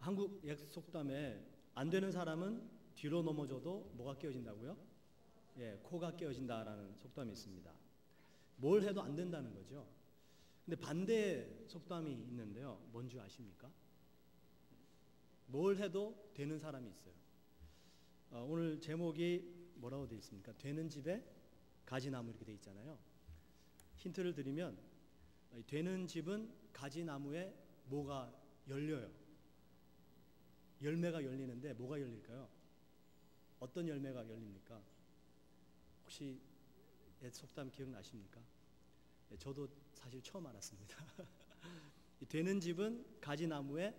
한국 옛 속담에 안 되는 사람은 뒤로 넘어져도 뭐가 깨어진다고요? 예, 코가 깨어진다라는 속담이 있습니다. 뭘 해도 안 된다는 거죠. 근데 반대 속담이 있는데요. 뭔지 아십니까? 뭘 해도 되는 사람이 있어요. 오늘 제목이 뭐라고 되어 있습니까? 되는 집에 가지나무 이렇게 되어 있잖아요. 힌트를 드리면 되는 집은 가지나무에 뭐가 열려요. 열매가 열리는데 뭐가 열릴까요? 어떤 열매가 열립니까? 혹시 옛 속담 기억나십니까? 저도 사실 처음 알았습니다. 되는 집은 가지나무에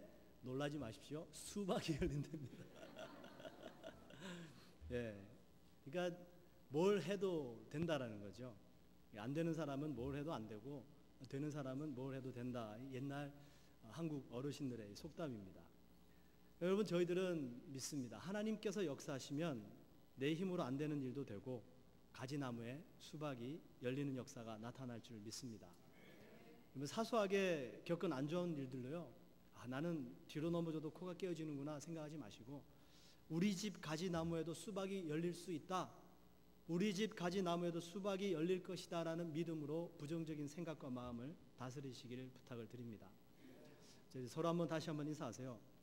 놀라지 마십시오. 수박이 열린답니다. 예, 그러니까 뭘 해도 된다라는 거죠. 안 되는 사람은 뭘 해도 안 되고 되는 사람은 뭘 해도 된다. 옛날 한국 어르신들의 속담입니다. 여러분, 저희들은 믿습니다. 하나님께서 역사하시면 내 힘으로 안 되는 일도 되고 가지나무에 수박이 열리는 역사가 나타날 줄 믿습니다. 사소하게 겪은 안 좋은 일들로요, 나는 뒤로 넘어져도 코가 깨어지는구나 생각하지 마시고, 우리 집 가지나무에도 수박이 열릴 수 있다, 우리 집 가지나무에도 수박이 열릴 것이다 라는 믿음으로 부정적인 생각과 마음을 다스리시기를 부탁을 드립니다. 서로 한번 다시 한번 인사하세요.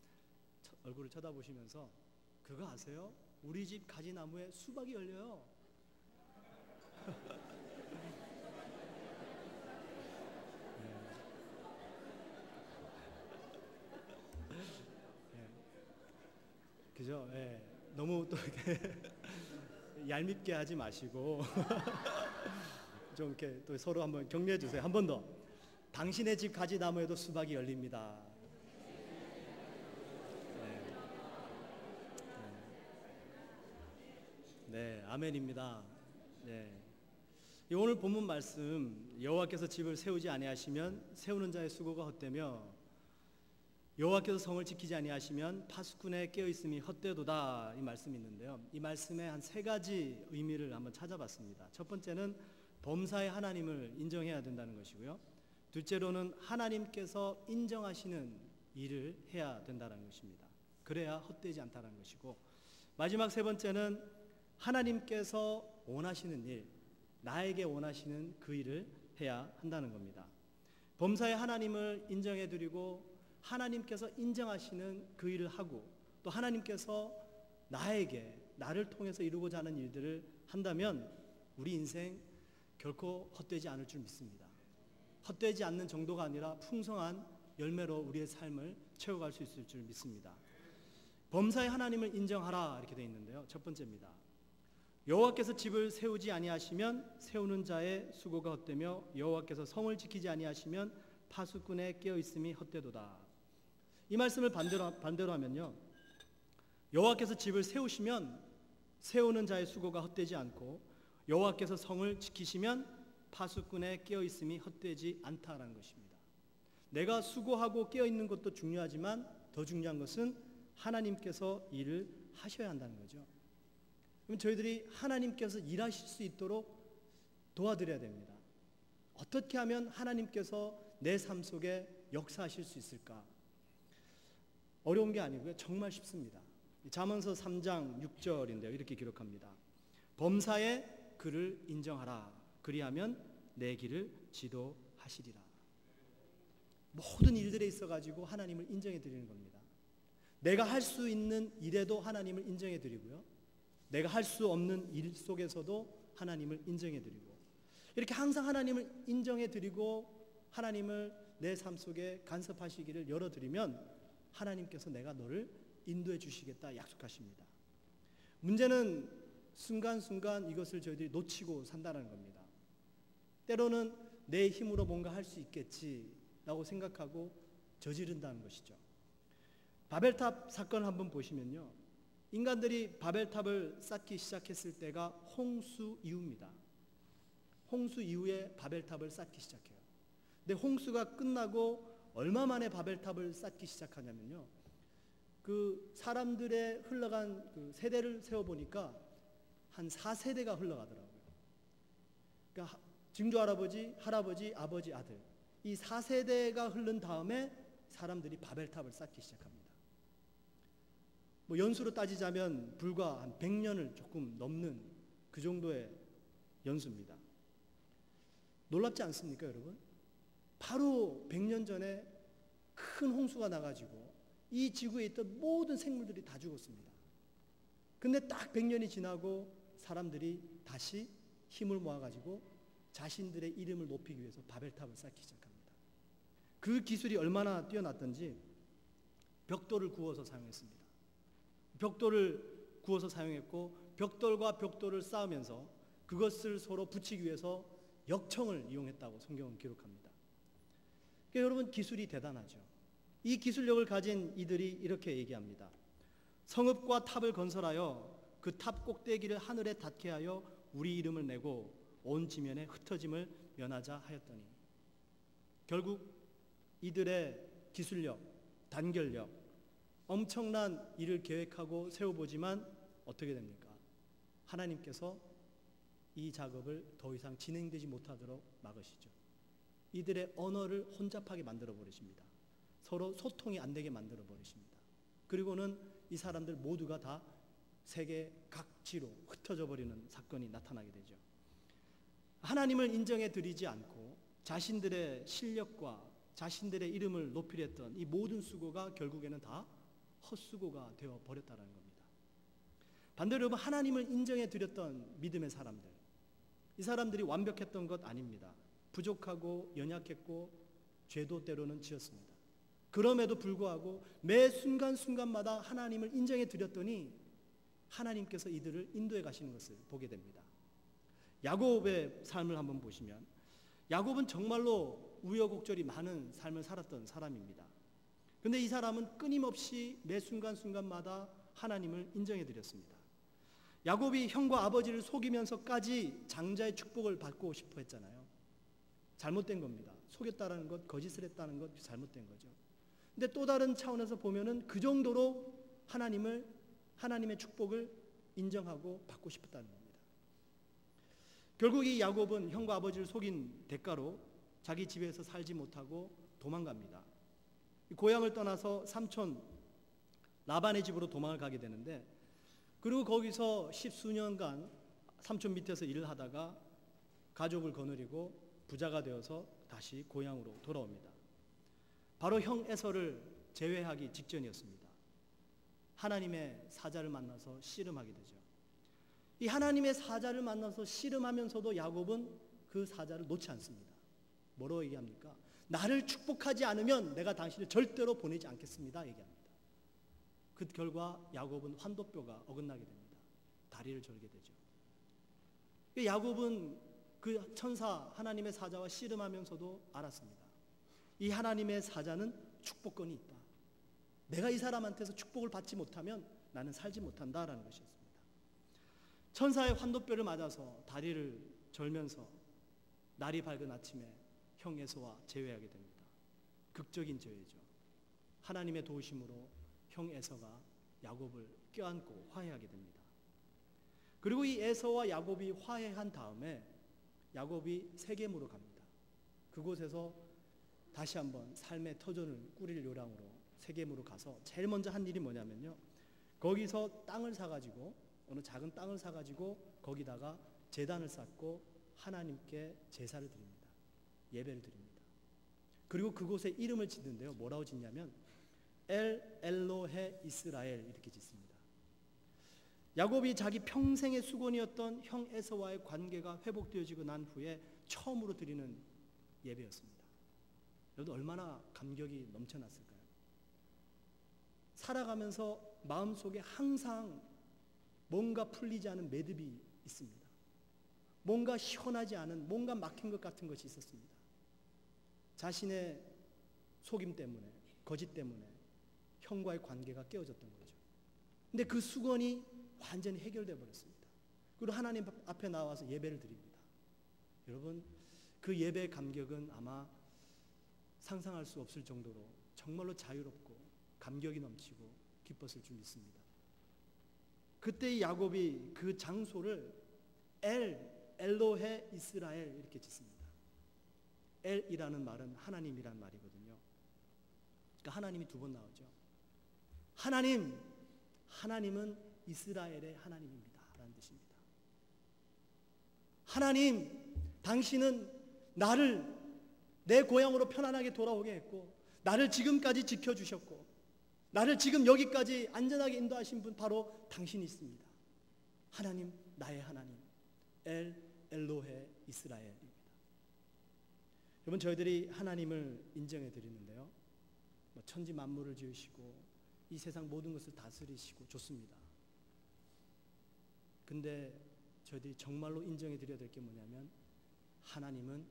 얼굴을 쳐다보시면서, 그거 아세요? 우리 집 가지나무에 수박이 열려요. 그죠? 예. 너무 또 이렇게 얄밉게 하지 마시고 좀 이렇게 또 서로 한번 격려해 주세요. 한 번 더. 당신의 집 가지나무에도 수박이 열립니다. 네, 아멘입니다. 네. 오늘 본문 말씀, 여호와께서 집을 세우지 아니하시면 세우는 자의 수고가 헛되며 여호와께서 성을 지키지 아니하시면 파수꾼의 깨어있음이 헛되도다, 이 말씀이 있는데요. 이 말씀에 한 세 가지 의미를 한번 찾아봤습니다. 첫 번째는 범사의 하나님을 인정해야 된다는 것이고요. 둘째로는 하나님께서 인정하시는 일을 해야 된다는 것입니다. 그래야 헛되지 않다는 것이고, 마지막 세 번째는 하나님께서 원하시는 일, 나에게 원하시는 그 일을 해야 한다는 겁니다. 범사의 하나님을 인정해드리고 하나님께서 인정하시는 그 일을 하고, 또 하나님께서 나를 통해서 이루고자 하는 일들을 한다면 우리 인생 결코 헛되지 않을 줄 믿습니다. 헛되지 않는 정도가 아니라 풍성한 열매로 우리의 삶을 채워갈 수 있을 줄 믿습니다. 범사의 하나님을 인정하라 이렇게 되어 있는데요. 첫 번째입니다. 여호와께서 집을 세우지 아니하시면 세우는 자의 수고가 헛되며 여호와께서 성을 지키지 아니하시면 파수꾼의 깨어있음이 헛되도다. 이 말씀을 반대로 하면요, 여호와께서 집을 세우시면 세우는 자의 수고가 헛되지 않고 여호와께서 성을 지키시면 파수꾼의 깨어있음이 헛되지 않다라는 것입니다. 내가 수고하고 깨어있는 것도 중요하지만 더 중요한 것은 하나님께서 일을 하셔야 한다는 거죠. 그럼 저희들이 하나님께서 일하실 수 있도록 도와드려야 됩니다. 어떻게 하면 하나님께서 내 삶 속에 역사하실 수 있을까? 어려운 게 아니고요, 정말 쉽습니다. 잠언서 3장 6절인데요. 이렇게 기록합니다. 범사에 그를 인정하라. 그리하면 내 길을 지도하시리라. 모든 일들에 있어가지고 하나님을 인정해 드리는 겁니다. 내가 할 수 있는 일에도 하나님을 인정해 드리고요, 내가 할 수 없는 일 속에서도 하나님을 인정해 드리고, 이렇게 항상 하나님을 인정해 드리고 하나님을 내 삶 속에 간섭하시기를 열어드리면 하나님께서 내가 너를 인도해 주시겠다 약속하십니다. 문제는 순간순간 이것을 저희들이 놓치고 산다는 겁니다. 때로는 내 힘으로 뭔가 할 수 있겠지라고 생각하고 저지른다는 것이죠. 바벨탑 사건을 한번 보시면요, 인간들이 바벨탑을 쌓기 시작했을 때가 홍수 이후입니다. 홍수 이후에 바벨탑을 쌓기 시작해요. 근데 홍수가 끝나고 얼마 만에 바벨탑을 쌓기 시작하냐면요, 그 사람들의 흘러간 그 세대를 세어보니까 한 4세대가 흘러가더라고요. 그러니까 증조 할아버지, 할아버지, 아버지, 아들, 이 4세대가 흐른 다음에 사람들이 바벨탑을 쌓기 시작합니다. 뭐 연수로 따지자면 불과 한 100년을 조금 넘는 그 정도의 연수입니다. 놀랍지 않습니까, 여러분? 바로 100년 전에 큰 홍수가 나가지고 이 지구에 있던 모든 생물들이 다 죽었습니다. 근데 딱 100년이 지나고 사람들이 다시 힘을 모아가지고 자신들의 이름을 높이기 위해서 바벨탑을 쌓기 시작합니다. 그 기술이 얼마나 뛰어났던지 벽돌을 구워서 사용했습니다. 벽돌을 구워서 사용했고 벽돌과 벽돌을 쌓으면서 그것을 서로 붙이기 위해서 역청을 이용했다고 성경은 기록합니다. 그러니까 여러분, 기술이 대단하죠. 이 기술력을 가진 이들이 이렇게 얘기합니다. 성읍과 탑을 건설하여 그 탑 꼭대기를 하늘에 닿게 하여 우리 이름을 내고 온 지면에 흩어짐을 면하자 하였더니, 결국 이들의 기술력, 단결력, 엄청난 일을 계획하고 세워보지만 어떻게 됩니까? 하나님께서 이 작업을 더 이상 진행되지 못하도록 막으시죠. 이들의 언어를 혼잡하게 만들어 버리십니다. 서로 소통이 안 되게 만들어 버리십니다. 그리고는 이 사람들 모두가 다 세계 각지로 흩어져 버리는 사건이 나타나게 되죠. 하나님을 인정해 드리지 않고 자신들의 실력과 자신들의 이름을 높이려 했던 이 모든 수고가 결국에는 다 헛수고가 되어 버렸다는 겁니다. 반대로 여러분, 하나님을 인정해 드렸던 믿음의 사람들, 이 사람들이 완벽했던 것 아닙니다. 부족하고 연약했고 죄도 때로는 지었습니다. 그럼에도 불구하고 매 순간순간마다 하나님을 인정해 드렸더니 하나님께서 이들을 인도해 가시는 것을 보게 됩니다. 야곱의 삶을 한번 보시면, 야곱은 정말로 우여곡절이 많은 삶을 살았던 사람입니다. 그런데 이 사람은 끊임없이 매 순간순간마다 하나님을 인정해 드렸습니다. 야곱이 형과 아버지를 속이면서까지 장자의 축복을 받고 싶어 했잖아요. 잘못된 겁니다. 속였다는 것, 거짓을 했다는 것, 잘못된 거죠. 근데 또 다른 차원에서 보면은 그 정도로 하나님의 축복을 인정하고 받고 싶었다는 겁니다. 결국 이 야곱은 형과 아버지를 속인 대가로 자기 집에서 살지 못하고 도망갑니다. 고향을 떠나서 삼촌 라반의 집으로 도망을 가게 되는데, 그리고 거기서 10수년간 삼촌 밑에서 일을 하다가 가족을 거느리고 부자가 되어서 다시 고향으로 돌아옵니다. 바로 형 에서를 제외하기 직전이었습니다. 하나님의 사자를 만나서 씨름하게 되죠. 이 하나님의 사자를 만나서 씨름하면서도 야곱은 그 사자를 놓지 않습니다. 뭐라고 얘기합니까? 나를 축복하지 않으면 내가 당신을 절대로 보내지 않겠습니다 얘기합니다. 그 결과 야곱은 환도뼈가 어긋나게 됩니다. 다리를 절게 되죠. 야곱은 그 천사 하나님의 사자와 씨름하면서도 알았습니다. 이 하나님의 사자는 축복권이 있다. 내가 이 사람한테서 축복을 받지 못하면 나는 살지 못한다라는 것이었습니다. 천사의 환도뼈를 맞아서 다리를 절면서 날이 밝은 아침에 형 에서와 재회하게 됩니다. 극적인 재회죠. 하나님의 도우심으로 형 에서가 야곱을 껴안고 화해하게 됩니다. 그리고 이 에서와 야곱이 화해한 다음에 야곱이 세겜으로 갑니다. 그곳에서 다시 한번 삶의 터전을 꾸릴 요량으로 세겜으로 가서 제일 먼저 한 일이 뭐냐면요, 거기서 땅을 사가지고, 어느 작은 땅을 사가지고 거기다가 제단을 쌓고 하나님께 제사를 드립니다. 예배를 드립니다. 그리고 그곳에 이름을 짓는데요, 뭐라고 짓냐면 엘 엘로헤 이스라엘 이렇게 짓습니다. 야곱이 자기 평생의 수건이었던 형 에서와의 관계가 회복되어지고 난 후에 처음으로 드리는 예배였습니다. 여러분, 얼마나 감격이 넘쳐났을까요? 살아가면서 마음속에 항상 뭔가 풀리지 않은 매듭이 있습니다. 뭔가 시원하지 않은, 뭔가 막힌 것 같은 것이 있었습니다. 자신의 속임 때문에, 거짓 때문에 형과의 관계가 깨어졌던 거죠. 근데 그 수건이 완전히 해결되어 버렸습니다. 그리고 하나님 앞에 나와서 예배를 드립니다. 여러분, 그 예배의 감격은 아마 상상할 수 없을 정도로 정말로 자유롭고 감격이 넘치고 기뻤을 줄 믿습니다. 그때 이 야곱이 그 장소를 엘로헤 이스라엘 이렇게 짓습니다. 엘이라는 말은 하나님이란 말이거든요. 그러니까 하나님이 두 번 나오죠. 하나님, 하나님은 이스라엘의 하나님입니다 라는 뜻입니다. 하나님, 당신은 나를 내 고향으로 편안하게 돌아오게 했고 나를 지금까지 지켜주셨고 나를 지금 여기까지 안전하게 인도하신 분 바로 당신이 있습니다. 하나님, 나의 하나님, 엘로헤 이스라엘입니다. 여러분, 저희들이 하나님을 인정해 드리는데요, 천지 만물을 지으시고 이 세상 모든 것을 다스리시고 좋습니다. 근데 저희들이 정말로 인정해 드려야 될 게 뭐냐면 하나님은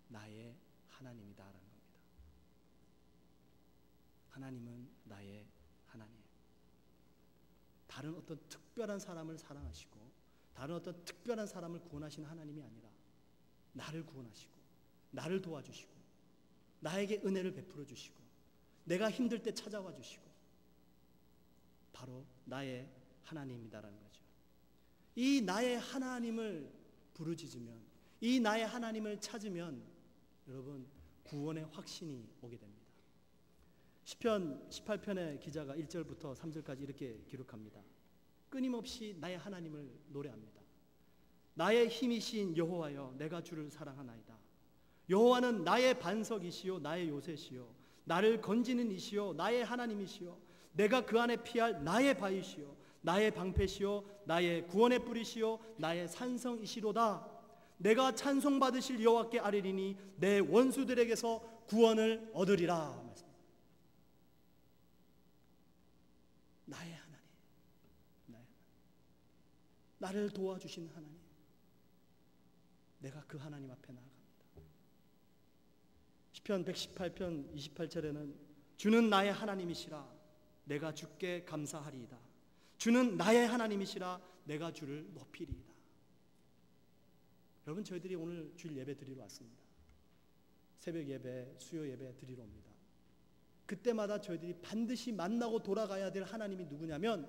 나의 하나님이다라는 겁니다. 하나님은 나의 하나님. 다른 어떤 특별한 사람을 사랑하시고 다른 어떤 특별한 사람을 구원하시는 하나님이 아니라 나를 구원하시고 나를 도와주시고 나에게 은혜를 베풀어 주시고 내가 힘들 때 찾아와 주시고 바로 나의 하나님이다라는 거죠. 이 나의 하나님을 부르짖으면, 이 나의 하나님을 찾으면 여러분 구원의 확신이 오게 됩니다. 시편 18편의 기자가 1절부터 3절까지 이렇게 기록합니다. 끊임없이 나의 하나님을 노래합니다. 나의 힘이신 여호와여, 내가 주를 사랑하나이다. 여호와는 나의 반석이시요 나의 요새시요 나를 건지는 이시요 나의 하나님이시요 내가 그 안에 피할 나의 바위시요 나의 방패시요 나의 구원의 뿌리시요 나의 산성이시로다. 내가 찬송받으실 여호와께 아뢰리니 내 원수들에게서 구원을 얻으리라. 나의 하나님, 나를 도와주신 하나님, 내가 그 하나님 앞에 나아갑니다. 시편 118편 28절에는 주는 나의 하나님이시라 내가 주께 감사하리이다. 주는 나의 하나님이시라 내가 주를 높이리이다. 여러분, 저희들이 오늘 주일 예배 드리러 왔습니다. 새벽 예배, 수요 예배 드리러 옵니다. 그때마다 저희들이 반드시 만나고 돌아가야 될 하나님이 누구냐면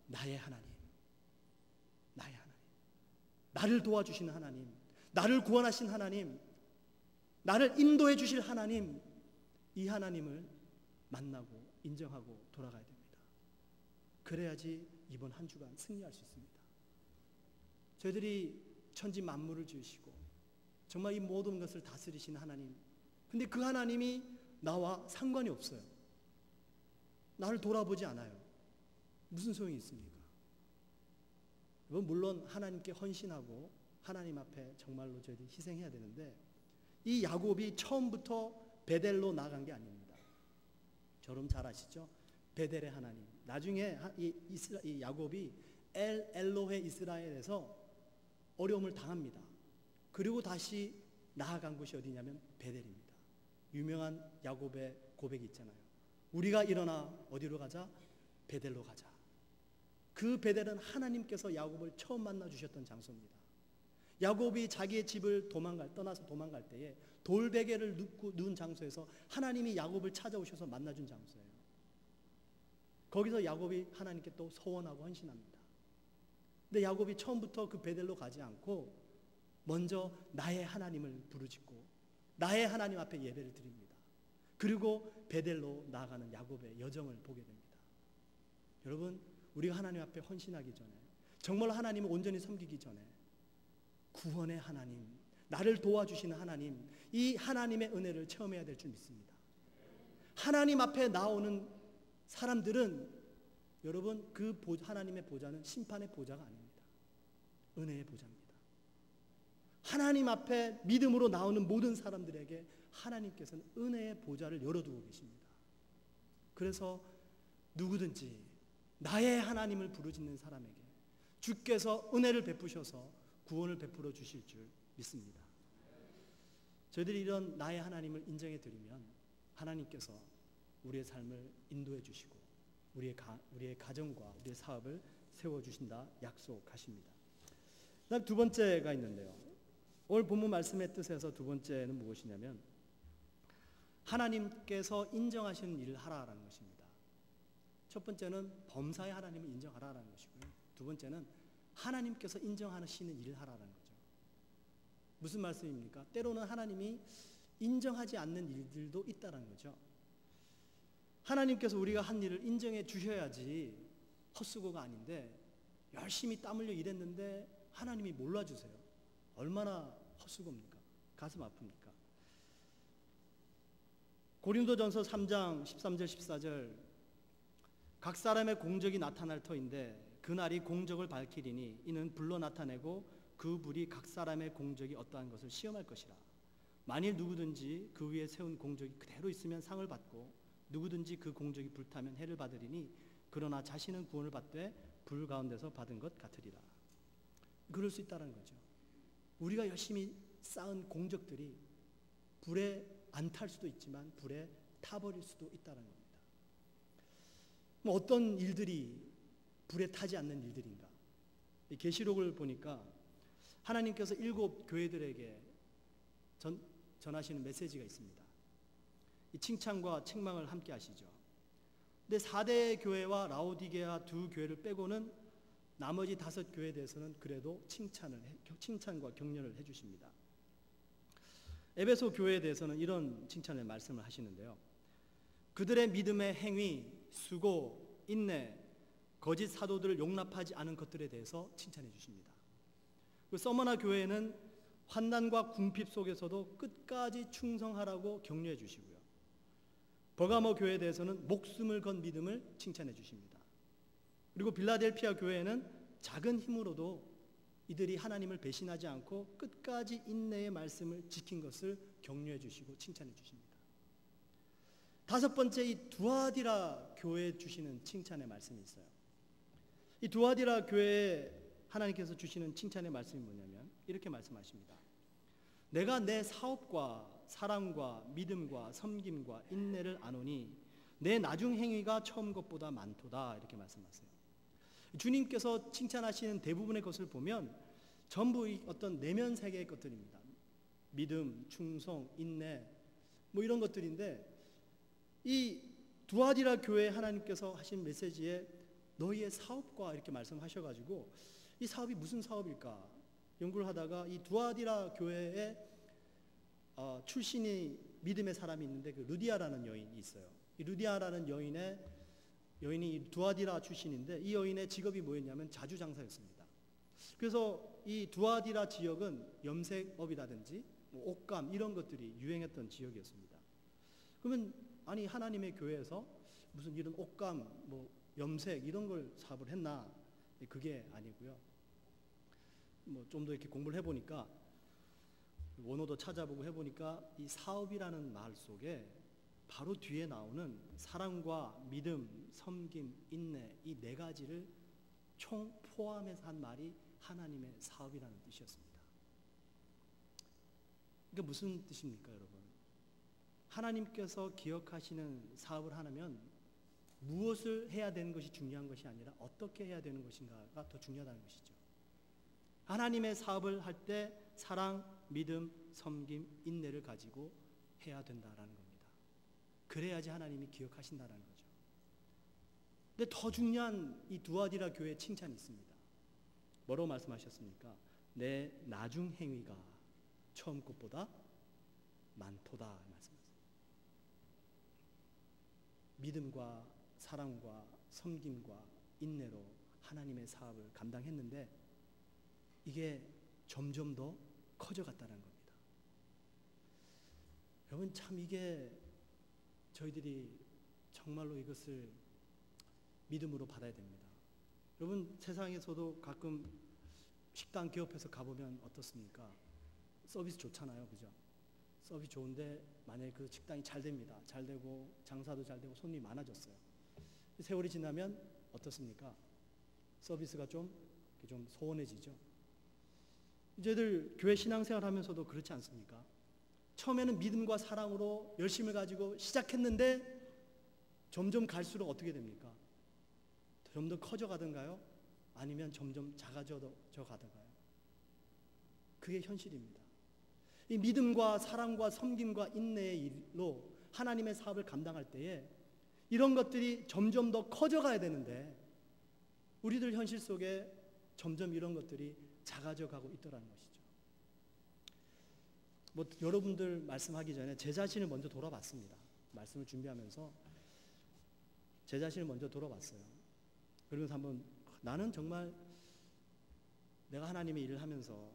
나의 하나님, 나의 하나님, 나를 도와주시는 하나님, 나를 구원하신 하나님, 나를 인도해 주실 하나님, 이 하나님을 만나고 인정하고 돌아가야 됩니다. 그래야지 이번 한 주간 승리할 수 있습니다. 저희들이 천지 만물을 지으시고 정말 이 모든 것을 다스리시는 하나님, 근데 그 하나님이 나와 상관이 없어요. 나를 돌아보지 않아요. 무슨 소용이 있습니까? 물론 하나님께 헌신하고 하나님 앞에 정말로 저희들이 희생해야 되는데 이 야곱이 처음부터 베델로 나간 게 아닙니다. 여러분 잘 아시죠? 베델의 하나님. 나중에 이 야곱이 엘로헤 이스라엘에서 어려움을 당합니다. 그리고 다시 나아간 곳이 어디냐면 베델입니다. 유명한 야곱의 고백이 있잖아요. 우리가 일어나 어디로 가자? 베델로 가자. 그 베델은 하나님께서 야곱을 처음 만나 주셨던 장소입니다. 야곱이 자기의 집을 떠나서 도망갈 때에 돌베개를 누운 장소에서 하나님이 야곱을 찾아오셔서 만나준 장소예요. 거기서 야곱이 하나님께 또 서원하고 헌신합니다. 근데 야곱이 처음부터 그 베델로 가지 않고 먼저 나의 하나님을 부르짖고 나의 하나님 앞에 예배를 드립니다. 그리고 베델로 나아가는 야곱의 여정을 보게 됩니다. 여러분, 우리가 하나님 앞에 헌신하기 전에, 정말 하나님을 온전히 섬기기 전에 구원의 하나님, 나를 도와주시는 하나님, 이 하나님의 은혜를 체험해야 될 줄 믿습니다. 하나님 앞에 나오는 사람들은 여러분 그 하나님의 보좌는 심판의 보좌가 아닙니다. 은혜의 보좌입니다. 하나님 앞에 믿음으로 나오는 모든 사람들에게 하나님께서는 은혜의 보좌를 열어두고 계십니다. 그래서 누구든지 나의 하나님을 부르짖는 사람에게 주께서 은혜를 베푸셔서 구원을 베풀어 주실 줄 믿습니다. 저희들이 이런 나의 하나님을 인정해 드리면 하나님께서 우리의 삶을 인도해 주시고 우리의 가정과 우리의 사업을 세워주신다 약속하십니다. 그다음 두 번째가 있는데요. 오늘 본문 말씀의 뜻에서 두 번째는 무엇이냐면 하나님께서 인정하시는 일을 하라라는 것입니다. 첫 번째는 범사의 하나님을 인정하라라는 것이고요. 두 번째는 하나님께서 인정하시는 일을 하라라는 거죠. 무슨 말씀입니까? 때로는 하나님이 인정하지 않는 일들도 있다는 거죠. 하나님께서 우리가 한 일을 인정해 주셔야지 헛수고가 아닌데 열심히 땀 흘려 일했는데 하나님이 몰라주세요. 얼마나 헛수고입니까? 가슴 아픕니까? 고린도전서 3장 13절 14절 각 사람의 공적이 나타날 터인데 그날이 공적을 밝히리니 이는 불로 나타내고 그 불이 각 사람의 공적이 어떠한 것을 시험할 것이라. 만일 누구든지 그 위에 세운 공적이 그대로 있으면 상을 받고 누구든지 그 공적이 불타면 해를 받으리니 그러나 자신은 구원을 받되 불 가운데서 받은 것 같으리라. 그럴 수 있다는 거죠. 우리가 열심히 쌓은 공적들이 불에 안 탈 수도 있지만 불에 타버릴 수도 있다는 겁니다. 어떤 일들이 불에 타지 않는 일들인가? 이 계시록을 보니까 하나님께서 7 교회들에게 전하시는 메시지가 있습니다. 이 칭찬과 책망을 함께 하시죠. 근데 4대 교회와 라오디게아 2 교회를 빼고는 나머지 5 교회에 대해서는 그래도 칭찬과 격려를 해주십니다. 에베소 교회에 대해서는 이런 칭찬의 말씀을 하시는데요. 그들의 믿음의 행위, 수고, 인내, 거짓 사도들을 용납하지 않은 것들에 대해서 칭찬해 주십니다. 서머나 교회는 환난과 궁핍 속에서도 끝까지 충성하라고 격려해 주시고요. 버가모 교회에 대해서는 목숨을 건 믿음을 칭찬해 주십니다. 그리고 빌라델피아 교회에는 작은 힘으로도 이들이 하나님을 배신하지 않고 끝까지 인내의 말씀을 지킨 것을 격려해 주시고 칭찬해 주십니다. 5번째, 이 두아디라 교회에 주시는 칭찬의 말씀이 있어요. 이 두아디라 교회에 하나님께서 주시는 칭찬의 말씀이 뭐냐면 이렇게 말씀하십니다. 내가 내 사업과 사랑과 믿음과 섬김과 인내를 아노니 내 나중 행위가 처음 것보다 많도다. 이렇게 말씀하세요. 주님께서 칭찬하시는 대부분의 것을 보면 전부 어떤 내면 세계의 것들입니다. 믿음, 충성, 인내 뭐 이런 것들인데 이 두아디라 교회 하나님께서 하신 메시지에 너희의 사업과 이렇게 말씀하셔가지고 이 사업이 무슨 사업일까 연구를 하다가 이 두아디라 교회에 출신이 믿음의 사람이 있는데 그 루디아라는 여인이 있어요. 이 루디아라는 여인이 이 두아디라 출신인데 이 여인의 직업이 뭐였냐면 자주장사였습니다. 그래서 이 두아디라 지역은 염색업이라든지 옷감 이런 것들이 유행했던 지역이었습니다. 그러면 아니 하나님의 교회에서 무슨 이런 옷감 뭐 염색 이런 걸 사업을 했나? 그게 아니고요. 뭐 좀 더 이렇게 공부를 해보니까 원어도 찾아보고 해보니까 이 사업이라는 말 속에 바로 뒤에 나오는 사랑과 믿음, 섬김, 인내 이 4가지를 총 포함해서 한 말이 하나님의 사업이라는 뜻이었습니다. 그러니까 무슨 뜻입니까, 여러분? 하나님께서 기억하시는 사업을 하려면 무엇을 해야 되는 것이 중요한 것이 아니라 어떻게 해야 되는 것인가가 더 중요하다는 것이죠. 하나님의 사업을 할 때 사랑, 믿음, 섬김, 인내를 가지고 해야 된다라는 겁니다. 그래야지 하나님이 기억하신다라는 거죠. 근데 더 중요한 이 두아디라 교회의 칭찬이 있습니다. 뭐라고 말씀하셨습니까? 내 나중 행위가 처음 것보다 많도다 말씀하셨습니다. 믿음과 사랑과 섬김과 인내로 하나님의 사업을 감당했는데 이게 점점 더 커져갔다는 겁니다. 여러분 참 이게 저희들이 정말로 이것을 믿음으로 받아야 됩니다. 여러분 세상에서도 가끔 식당 기업에서 가보면 어떻습니까? 서비스 좋잖아요, 그죠? 서비스 좋은데 만약에 그 식당이 잘 됩니다. 잘 되고 장사도 잘 되고 손님이 많아졌어요. 세월이 지나면 어떻습니까? 서비스가 좀 소원해지죠. 저희들 교회 신앙생활 하면서도 그렇지 않습니까? 처음에는 믿음과 사랑으로 열심을 가지고 시작했는데 점점 갈수록 어떻게 됩니까? 좀 더 커져가던가요? 아니면 점점 작아져 가던가요? 그게 현실입니다. 이 믿음과 사랑과 섬김과 인내의 일로 하나님의 사업을 감당할 때에 이런 것들이 점점 더 커져가야 되는데 우리들 현실 속에 점점 이런 것들이 작아져 가고 있더라는 것이죠. 뭐 여러분들 말씀하기 전에 제 자신을 먼저 돌아봤습니다. 말씀을 준비하면서 제 자신을 먼저 돌아봤어요. 그러면서 한번 나는 정말 내가 하나님의 일을 하면서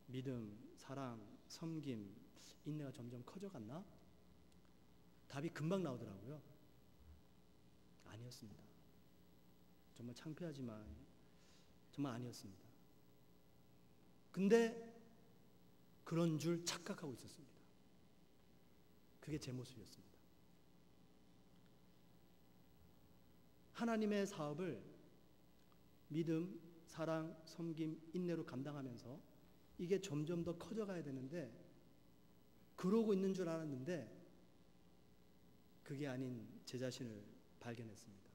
믿음, 사랑, 섬김, 인내가 점점 커져갔나? 답이 금방 나오더라고요. 아니었습니다. 정말 창피하지만 정말 아니었습니다. 근데 그런 줄 착각하고 있었습니다. 그게 제 모습이었습니다. 하나님의 사업을 믿음, 사랑, 섬김, 인내로 감당하면서 이게 점점 더 커져가야 되는데 그러고 있는 줄 알았는데 그게 아닌 제 자신을 발견했습니다.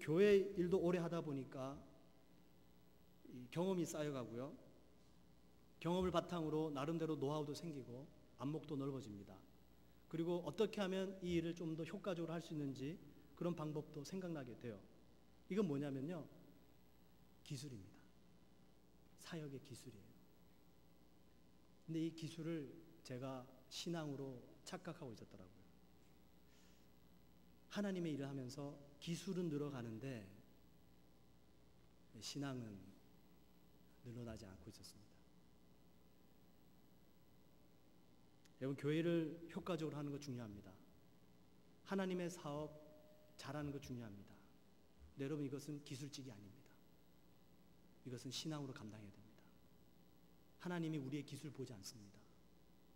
교회 일도 오래 하다 보니까 경험이 쌓여가고요. 경험을 바탕으로 나름대로 노하우도 생기고 안목도 넓어집니다. 그리고 어떻게 하면 이 일을 좀 더 효과적으로 할 수 있는지 그런 방법도 생각나게 돼요. 이건 뭐냐면요. 기술입니다. 사역의 기술이에요. 근데 이 기술을 제가 신앙으로 착각하고 있었더라고요. 하나님의 일을 하면서 기술은 늘어가는데 신앙은 늘어나지 않고 있었습니다. 여러분, 교회를 효과적으로 하는 거 중요합니다. 하나님의 사업 잘하는 거 중요합니다. 근데 여러분, 이것은 기술직이 아닙니다. 이것은 신앙으로 감당해야 됩니다. 하나님이 우리의 기술 보지 않습니다.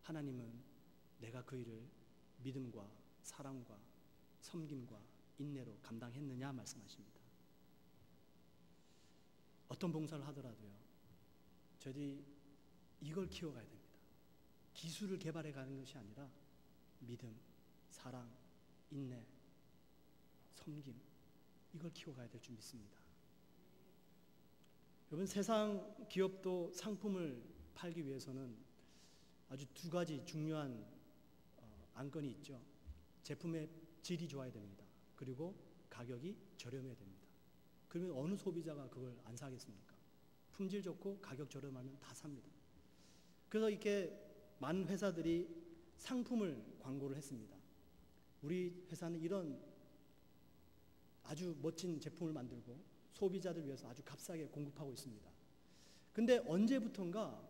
하나님은 내가 그 일을 믿음과 사랑과 섬김과 인내로 감당했느냐 말씀하십니다. 어떤 봉사를 하더라도요, 저희들이 이걸 키워가야 됩니다. 기술을 개발해 가는 것이 아니라 믿음, 사랑, 인내, 섬김, 이걸 키워가야 될 줄 믿습니다. 여러분, 세상 기업도 상품을 팔기 위해서는 아주 두 가지 중요한 안건이 있죠. 제품의 질이 좋아야 됩니다. 그리고 가격이 저렴해야 됩니다. 그러면 어느 소비자가 그걸 안 사겠습니까? 품질 좋고 가격 저렴하면 다 삽니다. 그래서 이렇게 많은 회사들이 상품을 광고를 했습니다. 우리 회사는 이런 아주 멋진 제품을 만들고 소비자들 위해서 아주 값싸게 공급하고 있습니다. 근데 언제부턴가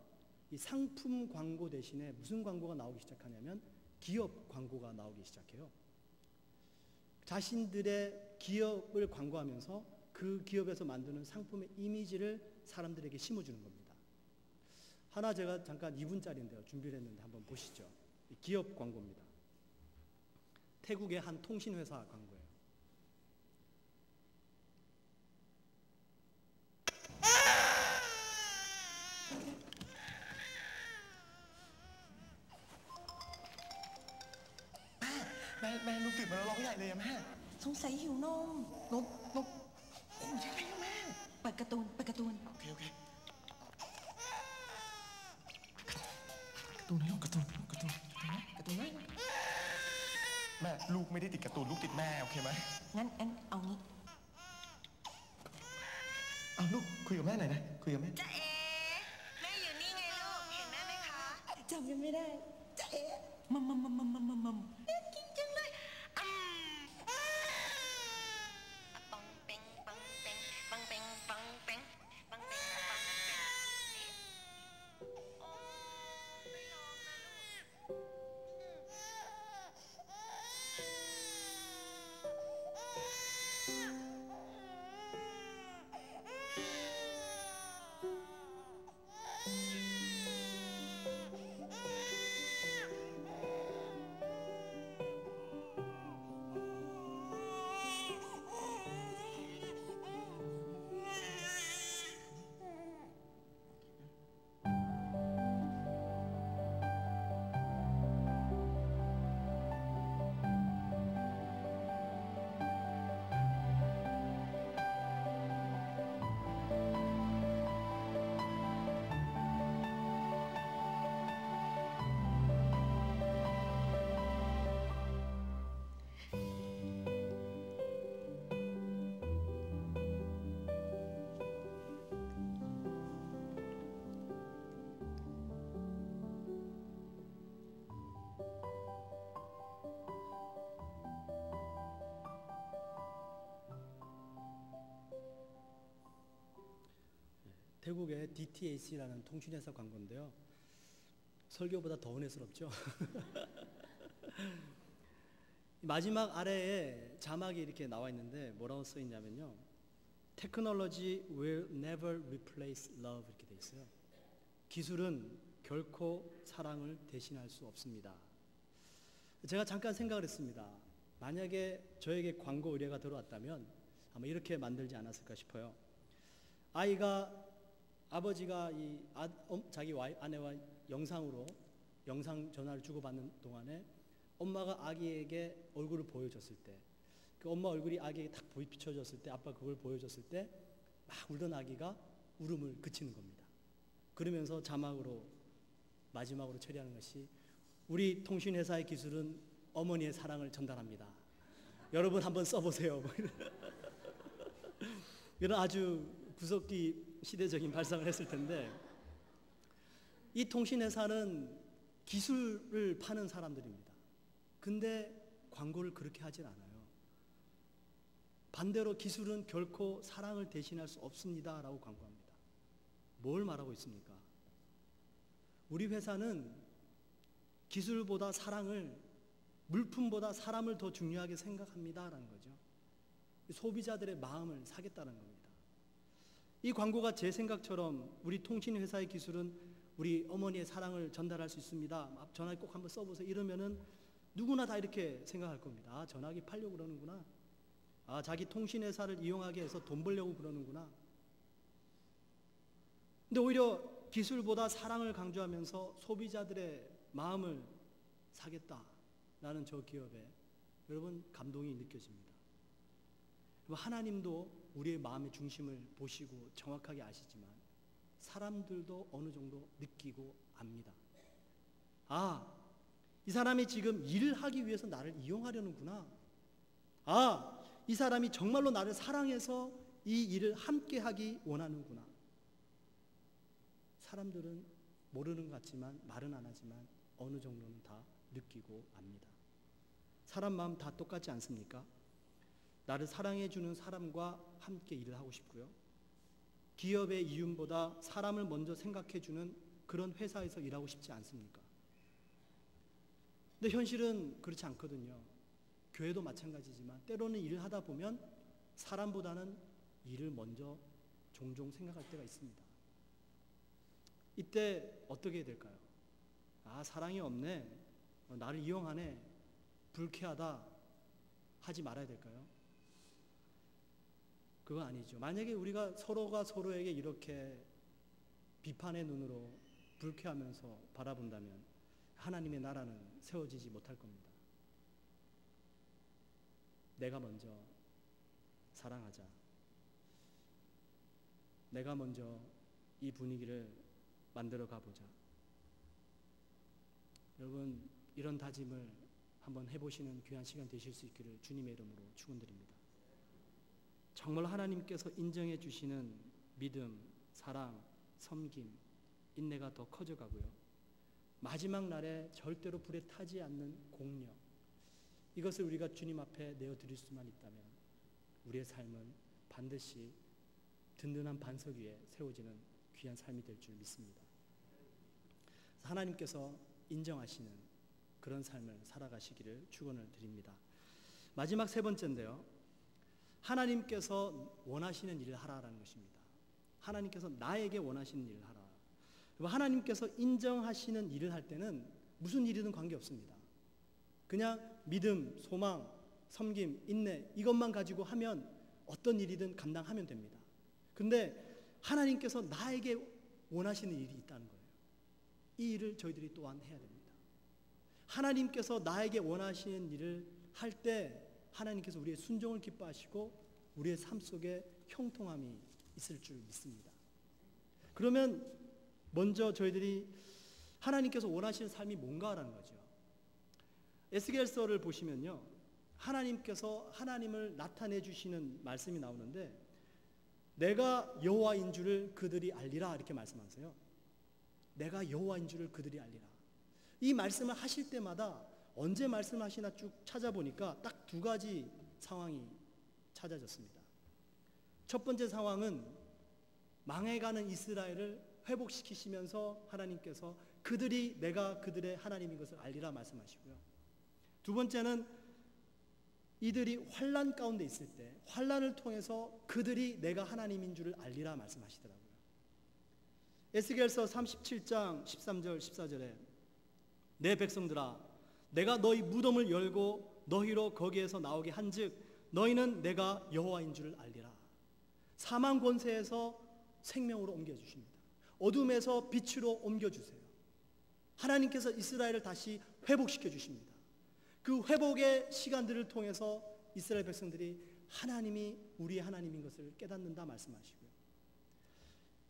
이 상품 광고 대신에 무슨 광고가 나오기 시작하냐면 기업 광고가 나오기 시작해요. 자신들의 기업을 광고하면서 그 기업에서 만드는 상품의 이미지를 사람들에게 심어주는 겁니다. 하나 제가 잠깐 2분짜리인데요. 준비를 했는데 한번 보시죠. 기업 광고입니다. 태국의 한 통신회사 광고예요.แม่ลูกตื่นมาแล้วร้องใหญ่เลยอะแม่ สงสัยหิวนม นมโอ้ยยังไงอะแม่ เปิดการ์ตูน โอเคการ์ตูนให้ลูกการ์ตูนไหมแม่ลูกไม่ได้ติดการ์ตูนลูกติดแม่โอเคไหม งั้นเอางี้ อ้าวลูกคุยกับแม่หน่อยนะคุยกับแม่ จ๊ะเอ๋แม่อยู่นี่ไงลูก เห็นแม่ไหมคะ จำยังไม่ได้จ๊ะเอ๋มัม กินจังเลยปังเป่งปังเป่งปังเป่งปังเป่งปังเป่งปังเป่งโอ้ไม่ร้องนะลูก 태국의 DTAC라는 통신회사 광고인데요. 설교보다 더 은혜스럽죠. 마지막 아래에 자막이 이렇게 나와 있는데 뭐라고 써 있냐면요. Technology will never replace love 이렇게 돼 있어요. 기술은 결코 사랑을 대신할 수 없습니다. 제가 잠깐 생각을 했습니다. 만약에 저에게 광고 의뢰가 들어왔다면 아마 이렇게 만들지 않았을까 싶어요. 아버지가 자기 아내와 영상 전화를 주고받는 동안에 엄마가 아기에게 얼굴을 보여줬을 때, 그 엄마 얼굴이 아기에게 딱 비춰졌을 때, 아빠 그걸 보여줬을 때 막 울던 아기가 울음을 그치는 겁니다. 그러면서 마지막으로 처리하는 것이 우리 통신회사의 기술은 어머니의 사랑을 전달합니다. 여러분 한번 써보세요. 이런 아주 구석기 시대적인 발상을 했을 텐데, 이 통신회사는 기술을 파는 사람들입니다. 근데 광고를 그렇게 하질 않아요. 반대로 기술은 결코 사랑을 대신할 수 없습니다 라고 광고합니다. 뭘 말하고 있습니까? 우리 회사는 기술보다 물품보다 사람을 더 중요하게 생각합니다 라는 거죠. 소비자들의 마음을 사겠다는 겁니다. 이 광고가 제 생각처럼 우리 통신회사의 기술은 우리 어머니의 사랑을 전달할 수 있습니다. 전화기 꼭 한번 써보세요. 이러면은 누구나 다 이렇게 생각할 겁니다. 전화기 팔려고 그러는구나. 자기 통신회사를 이용하게 해서 돈 벌려고 그러는구나. 근데 오히려 기술보다 사랑을 강조하면서 소비자들의 마음을 사겠다라는 저 기업에 여러분 감동이 느껴집니다. 하나님도 우리의 마음의 중심을 보시고 정확하게 아시지만 사람들도 어느 정도 느끼고 압니다. 이 사람이 지금 일을 하기 위해서 나를 이용하려는구나. 이 사람이 정말로 나를 사랑해서 이 일을 함께 하기 원하는구나. 사람들은 모르는 것 같지만 말은 안 하지만 어느 정도는 다 느끼고 압니다. 사람 마음 다 똑같지 않습니까? 나를 사랑해주는 사람과 함께 일을 하고 싶고요. 기업의 이윤보다 사람을 먼저 생각해주는 그런 회사에서 일하고 싶지 않습니까? 근데 현실은 그렇지 않거든요. 교회도 마찬가지지만 때로는 일을 하다 보면 사람보다는 일을 먼저 종종 생각할 때가 있습니다. 이때 어떻게 해야 될까요? 사랑이 없네, 나를 이용하네, 불쾌하다 하지 말아야 될까요? 그건 아니죠. 만약에 우리가 서로가 서로에게 이렇게 비판의 눈으로 불쾌하면서 바라본다면 하나님의 나라는 세워지지 못할 겁니다. 내가 먼저 사랑하자. 내가 먼저 이 분위기를 만들어 가보자. 여러분, 이런 다짐을 한번 해보시는 귀한 시간 되실 수 있기를 주님의 이름으로 축원드립니다. 정말 하나님께서 인정해 주시는 믿음, 사랑, 섬김, 인내가 더 커져가고요. 마지막 날에 절대로 불에 타지 않는 공력, 이것을 우리가 주님 앞에 내어드릴 수만 있다면 우리의 삶은 반드시 든든한 반석 위에 세워지는 귀한 삶이 될 줄 믿습니다. 하나님께서 인정하시는 그런 삶을 살아가시기를 축원을 드립니다. 마지막 세 번째인데요. 하나님께서 원하시는 일을 하라라는 것입니다. 하나님께서 나에게 원하시는 일을 하라. 하나님께서 인정하시는 일을 할 때는 무슨 일이든 관계없습니다. 그냥 믿음, 소망, 섬김, 인내 이것만 가지고 하면 어떤 일이든 감당하면 됩니다. 근데 하나님께서 나에게 원하시는 일이 있다는 거예요. 이 일을 저희들이 또한 해야 됩니다. 하나님께서 나에게 원하시는 일을 할 때 하나님께서 우리의 순종을 기뻐하시고 우리의 삶 속에 형통함이 있을 줄 믿습니다. 그러면 먼저 저희들이 하나님께서 원하시는 삶이 뭔가라는 거죠. 에스겔서를 보시면요, 하나님께서 하나님을 나타내 주시는 말씀이 나오는데 내가 여호와인 줄을 그들이 알리라 이렇게 말씀하세요. 내가 여호와인 줄을 그들이 알리라. 이 말씀을 하실 때마다 언제 말씀하시나 쭉 찾아보니까 딱 두 가지 상황이 찾아졌습니다. 첫 번째 상황은 망해가는 이스라엘을 회복시키시면서 하나님께서 내가 그들의 하나님인 것을 알리라 말씀하시고요. 두 번째는 이들이 환난 가운데 있을 때 환난을 통해서 그들이 내가 하나님인 줄을 알리라 말씀하시더라고요. 에스겔서 37장 13절 14절에 내 백성들아 내가 너희 무덤을 열고 너희로 거기에서 나오게 한즉 너희는 내가 여호와인 줄을 알리라. 사망 권세에서 생명으로 옮겨주십니다. 어둠에서 빛으로 옮겨주세요. 하나님께서 이스라엘을 다시 회복시켜 주십니다. 그 회복의 시간들을 통해서 이스라엘 백성들이 하나님이 우리의 하나님인 것을 깨닫는다 말씀하시고요.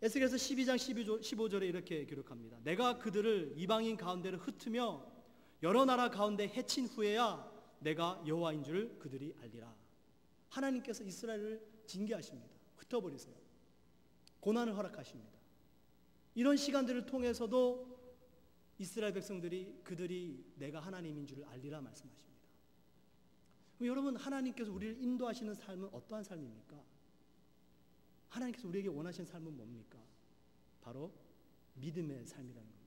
에스겔서 12장 15절에 이렇게 기록합니다. 내가 그들을 이방인 가운데로 흩으며 여러 나라 가운데 해친 후에야 내가 여호와인 줄 그들이 알리라. 하나님께서 이스라엘을 징계하십니다. 흩어버리세요. 고난을 허락하십니다. 이런 시간들을 통해서도 이스라엘 백성들이 그들이 내가 하나님인 줄을 알리라 말씀하십니다. 그럼 여러분, 하나님께서 우리를 인도하시는 삶은 어떠한 삶입니까? 하나님께서 우리에게 원하시는 삶은 뭡니까? 바로 믿음의 삶이라는 겁니다.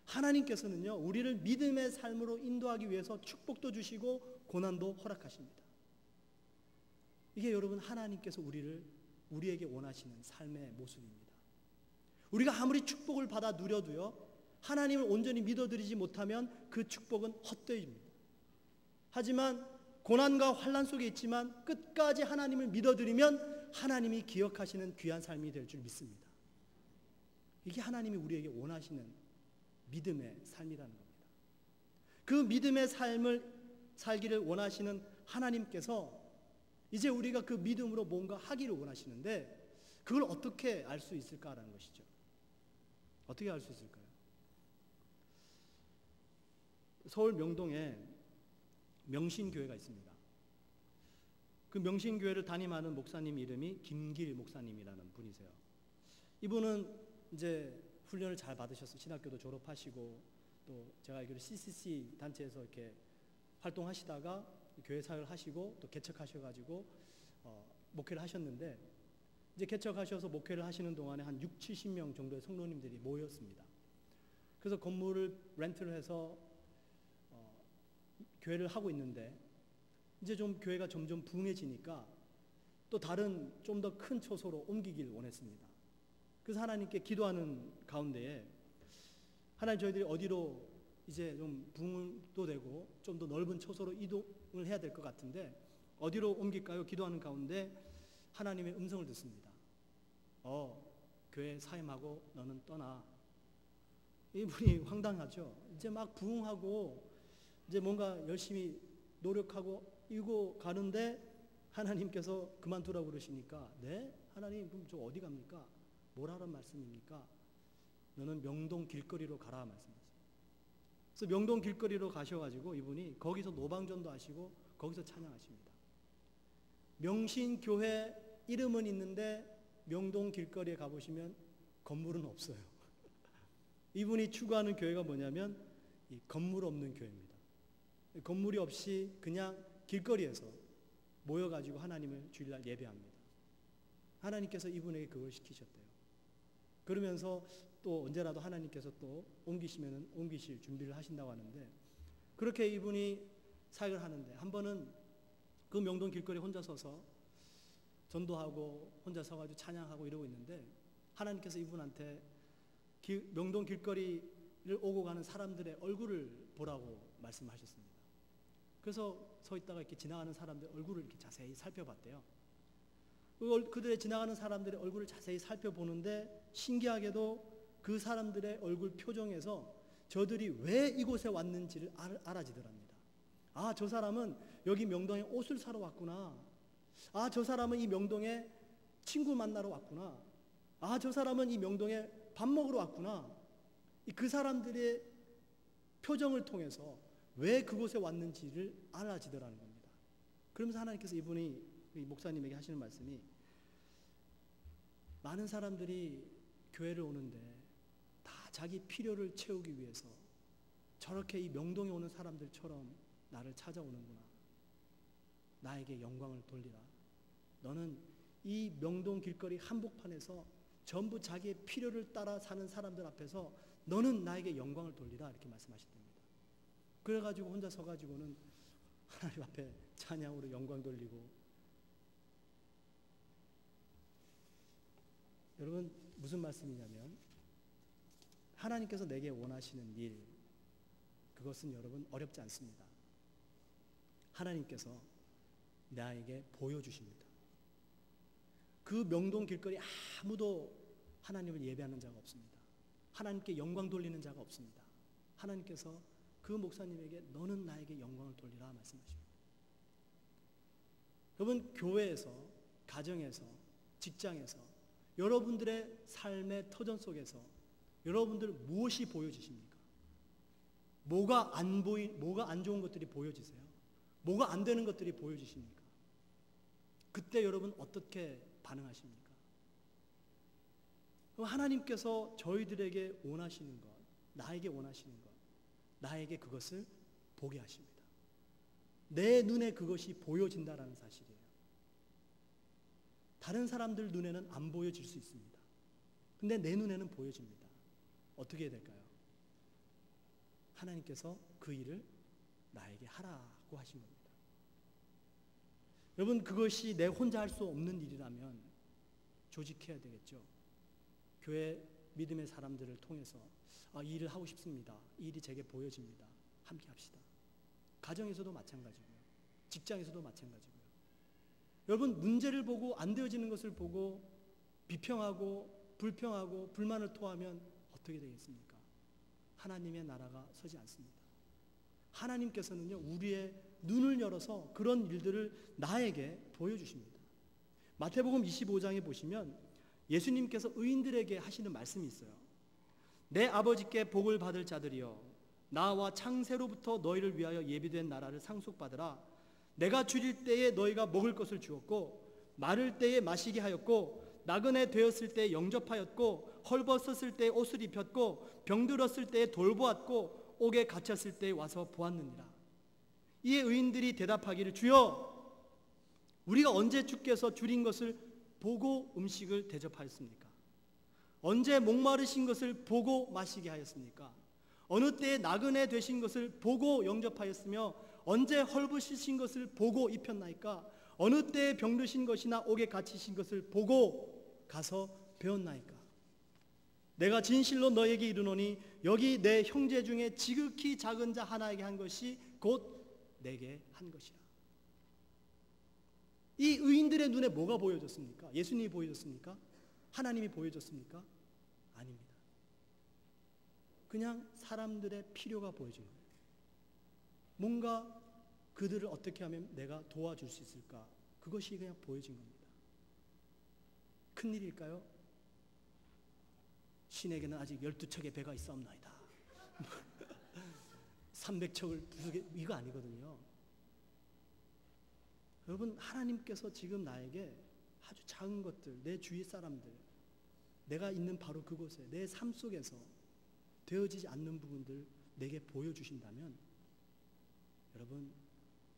하나님께서는요, 우리를 믿음의 삶으로 인도하기 위해서 축복도 주시고 고난도 허락하십니다. 이게 여러분, 하나님께서 우리에게 원하시는 삶의 모습입니다. 우리가 아무리 축복을 받아 누려도요, 하나님을 온전히 믿어드리지 못하면 그 축복은 헛되입니다. 하지만 고난과 환난 속에 있지만 끝까지 하나님을 믿어드리면 하나님이 기억하시는 귀한 삶이 될 줄 믿습니다. 이게 하나님이 우리에게 원하시는 믿음의 삶이라는 겁니다. 그 믿음의 삶을 살기를 원하시는 하나님께서 이제 우리가 그 믿음으로 뭔가 하기를 원하시는데 그걸 어떻게 알 수 있을까라는 것이죠. 어떻게 알 수 있을까요? 서울 명동에 명신교회가 있습니다. 그 명신교회를 담임하는 목사님 이름이 김길 목사님이라는 분이세요. 이분은 이제 훈련을 잘 받으셔서 신학교도 졸업하시고 또 제가 알기로 CCC 단체에서 이렇게 활동하시다가 교회 사역을 하시고 또 개척하셔가지고 목회를 하셨는데 이제 개척하셔서 목회를 하시는 동안에 한 6, 70명 정도의 성도님들이 모였습니다. 그래서 건물을 렌트를 해서 교회를 하고 있는데 이제 좀 교회가 점점 부흥해지니까 또 다른 좀 더 큰 초소로 옮기길 원했습니다. 그래서 하나님께 기도하는 가운데에 하나님 저희들이 어디로 이제 좀 부흥도 되고 좀 더 넓은 초소로 이동을 해야 될 것 같은데 어디로 옮길까요? 기도하는 가운데 하나님의 음성을 듣습니다. 교회 사임하고 너는 떠나. 이분이 황당하죠. 이제 막 부흥하고 이제 뭔가 열심히 노력하고 이고 가는데 하나님께서 그만두라고 그러시니까 네? 하나님 그럼 저 어디 갑니까? 뭘 하란 말씀입니까? 너는 명동 길거리로 가라 말씀하세요. 그래서 명동 길거리로 가셔가지고 이분이 거기서 노방전도 하시고 거기서 찬양하십니다. 명신교회 이름은 있는데 명동 길거리에 가보시면 건물은 없어요. 이분이 추구하는 교회가 뭐냐면 이 건물 없는 교회입니다. 건물이 없이 그냥 길거리에서 모여가지고 하나님을 주일날 예배합니다. 하나님께서 이분에게 그걸 시키셨대요. 그러면서 또 언제라도 하나님께서 또 옮기시면 옮기실 준비를 하신다고 하는데 그렇게 이분이 사역을 하는데 한 번은 그 명동 길거리에 혼자 서서 전도하고 혼자 서가지고 찬양하고 이러고 있는데 하나님께서 이분한테 명동 길거리를 오고 가는 사람들의 얼굴을 보라고 말씀하셨습니다. 그래서 서 있다가 이렇게 지나가는 사람들 얼굴을 이렇게 자세히 살펴봤대요. 그들의 지나가는 사람들의 얼굴을 자세히 살펴보는데 신기하게도 그 사람들의 얼굴 표정에서 저들이 왜 이곳에 왔는지를 알아지더랍니다. 아, 저 사람은 여기 명동에 옷을 사러 왔구나. 아, 저 사람은 이 명동에 친구 만나러 왔구나. 아, 저 사람은 이 명동에 밥 먹으러 왔구나. 그 사람들의 표정을 통해서 왜 그곳에 왔는지를 알아지더라는 겁니다. 그러면서 하나님께서 이분이 목사님에게 하시는 말씀이 많은 사람들이 교회를 오는데 다 자기 필요를 채우기 위해서 저렇게 이 명동에 오는 사람들처럼 나를 찾아오는구나. 나에게 영광을 돌리라. 너는 이 명동 길거리 한복판에서 전부 자기의 필요를 따라 사는 사람들 앞에서 너는 나에게 영광을 돌리라 이렇게 말씀하셨답니다. 그래가지고 혼자 서가지고는 하나님 앞에 찬양으로 영광 돌리고. 여러분 무슨 말씀이냐면 하나님께서 내게 원하시는 일, 그것은 여러분 어렵지 않습니다. 하나님께서 나에게 보여주십니다. 그 명동 길거리 아무도 하나님을 예배하는 자가 없습니다. 하나님께 영광 돌리는 자가 없습니다. 하나님께서 그 목사님에게 너는 나에게 영광을 돌리라 말씀하십니다. 여러분 교회에서, 가정에서, 직장에서, 여러분들의 삶의 터전 속에서 여러분들 무엇이 보여지십니까? 뭐가 안 좋은 것들이 보여지세요? 뭐가 안 되는 것들이 보여지십니까? 그때 여러분 어떻게 반응하십니까? 하나님께서 저희들에게 원하시는 것, 나에게 원하시는 것, 나에게 그것을 보게 하십니다. 내 눈에 그것이 보여진다라는 사실이에요. 다른 사람들 눈에는 안 보여질 수 있습니다. 근데 내 눈에는 보여집니다. 어떻게 해야 될까요? 하나님께서 그 일을 나에게 하라고 하신 겁니다. 여러분 그것이 내 혼자 할 수 없는 일이라면 조직해야 되겠죠. 교회 믿음의 사람들을 통해서 이 일을 하고 싶습니다. 이 일이 제게 보여집니다. 함께 합시다. 가정에서도 마찬가지고요. 직장에서도 마찬가지고요. 여러분 문제를 보고 안 되어지는 것을 보고 비평하고 불평하고 불만을 토하면 어떻게 되겠습니까? 하나님의 나라가 서지 않습니다. 하나님께서는요 우리의 눈을 열어서 그런 일들을 나에게 보여주십니다. 마태복음 25장에 보시면 예수님께서 의인들에게 하시는 말씀이 있어요. 내 아버지께 복을 받을 자들이여 나와 창세로부터 너희를 위하여 예비된 나라를 상속받으라. 내가 줄일 때에 너희가 먹을 것을 주었고 마를 때에 마시게 하였고 나그네 되었을 때에 영접하였고 헐벗었을 때에 옷을 입혔고 병들었을 때에 돌보았고 옥에 갇혔을 때에 와서 보았느니라. 이에 의인들이 대답하기를 주여 우리가 언제 주께서 줄인 것을 보고 음식을 대접하였습니까? 언제 목마르신 것을 보고 마시게 하였습니까? 어느 때에 나그네 되신 것을 보고 영접하였으며 언제 헐벗으신 것을 보고 입혔나이까? 어느 때에 병드신 것이나 옥에 갇히신 것을 보고 가서 배웠나이까? 내가 진실로 너에게 이르노니 여기 내 형제 중에 지극히 작은 자 하나에게 한 것이 곧 내게 한 것이라. 이 의인들의 눈에 뭐가 보여졌습니까? 예수님이 보여졌습니까? 하나님이 보여졌습니까? 아닙니다. 그냥 사람들의 필요가 보여진 거예요. 뭔가 그들을 어떻게 하면 내가 도와줄 수 있을까? 그것이 그냥 보여진 겁니다. 큰일일까요? 신에게는 아직 12척의 배가 있사옵나이다. 300척을 부수게 이거 아니거든요. 여러분 하나님께서 지금 나에게 아주 작은 것들, 내 주위 사람들, 내가 있는 바로 그곳에 내 삶 속에서 되어지지 않는 부분들 내게 보여주신다면 여러분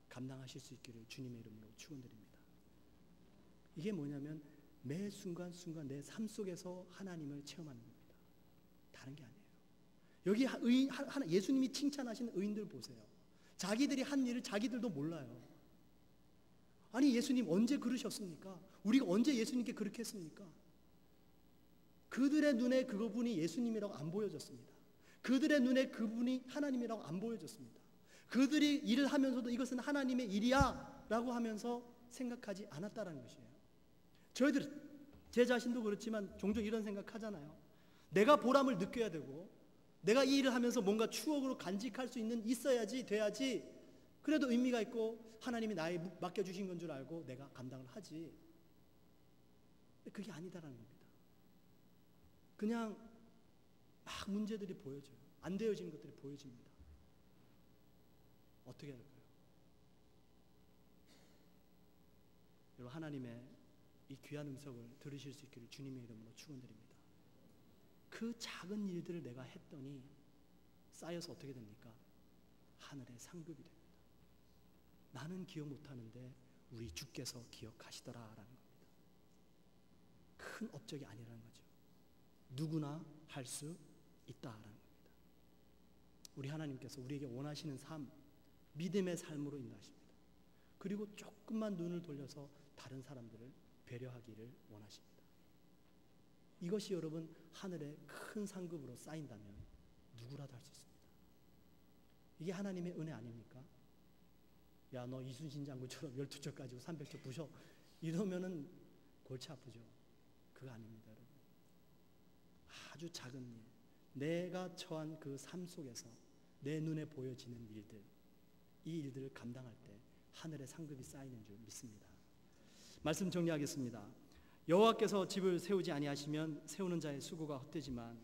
감당하실 수 있기를 주님의 이름으로 축원드립니다. 이게 뭐냐면 매 순간순간 내 삶 속에서 하나님을 체험하는 겁니다. 다른 게 아니에요. 여기 예수님이 칭찬하시는 의인들 보세요. 자기들이 한 일을 자기들도 몰라요. 아니 예수님 언제 그러셨습니까? 우리가 언제 예수님께 그렇게 했습니까? 그들의 눈에 그분이 예수님이라고 안 보여졌습니다. 그들의 눈에 그분이 하나님이라고 안 보여졌습니다. 그들이 일을 하면서도 이것은 하나님의 일이야 라고 하면서 생각하지 않았다는 것이에요. 저희들 제 자신도 그렇지만 종종 이런 생각하잖아요. 내가 보람을 느껴야 되고 내가 이 일을 하면서 뭔가 추억으로 간직할 수 있어야지 돼야지 그래도 의미가 있고 하나님이 나에 맡겨주신 건 줄 알고 내가 감당을 하지. 그게 아니다라는 겁니다. 그냥 막 문제들이 보여져요. 안 되어지는 것들이 보여집니다. 어떻게 할까요? 여러분 하나님의 이 귀한 음성을 들으실 수 있기를 주님의 이름으로 축원드립니다. 그 작은 일들을 내가 했더니 쌓여서 어떻게 됩니까? 하늘의 상급이 됩니다. 나는 기억 못하는데 우리 주께서 기억하시더라라는 겁니다. 큰 업적이 아니라는 거죠. 누구나 할 수 있다라는 겁니다. 우리 하나님께서 우리에게 원하시는 삶, 믿음의 삶으로 인도하십니다. 그리고 조금만 눈을 돌려서 다른 사람들을 배려하기를 원하십니다. 이것이 여러분 하늘의 큰 상급으로 쌓인다면 누구라도 할 수 있습니다. 이게 하나님의 은혜 아닙니까? 야, 너 이순신 장군처럼 12척 가지고 300척 부셔, 이러면은 골치 아프죠. 그거 아닙니다, 여러분. 아주 작은 일, 내가 처한 그 삶 속에서 내 눈에 보여지는 일들, 이 일들을 감당할 때 하늘의 상급이 쌓이는 줄 믿습니다. 말씀 정리하겠습니다. 여호와께서 집을 세우지 아니하시면 세우는 자의 수고가 헛되지만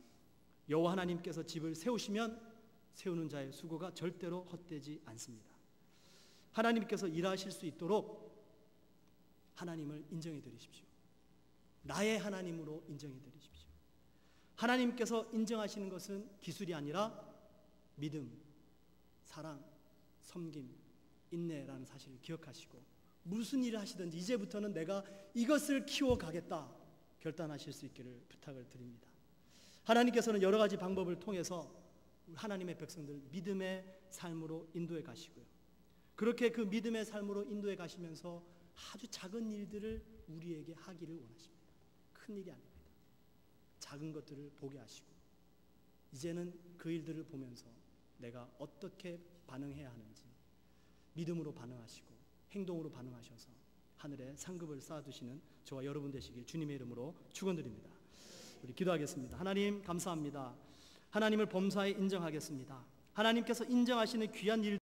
여호와 하나님께서 집을 세우시면 세우는 자의 수고가 절대로 헛되지 않습니다. 하나님께서 일하실 수 있도록 하나님을 인정해 드리십시오. 나의 하나님으로 인정해 드리십시오. 하나님께서 인정하시는 것은 기술이 아니라 믿음, 사랑, 섬김, 인내라는 사실을 기억하시고 무슨 일을 하시든지 이제부터는 내가 이것을 키워가겠다 결단하실 수 있기를 부탁을 드립니다. 하나님께서는 여러 가지 방법을 통해서 하나님의 백성들 믿음의 삶으로 인도해 가시고요. 그렇게 그 믿음의 삶으로 인도해 가시면서 아주 작은 일들을 우리에게 하기를 원하십니다. 큰 일이 아닙니다. 작은 것들을 보게 하시고 이제는 그 일들을 보면서 내가 어떻게 반응해야 하는지 믿음으로 반응하시고 행동으로 반응하셔서 하늘에 상급을 쌓아두시는 저와 여러분 되시길 주님의 이름으로 축원드립니다. 우리 기도하겠습니다. 하나님 감사합니다. 하나님을 범사에 인정하겠습니다. 하나님께서 인정하시는 귀한 일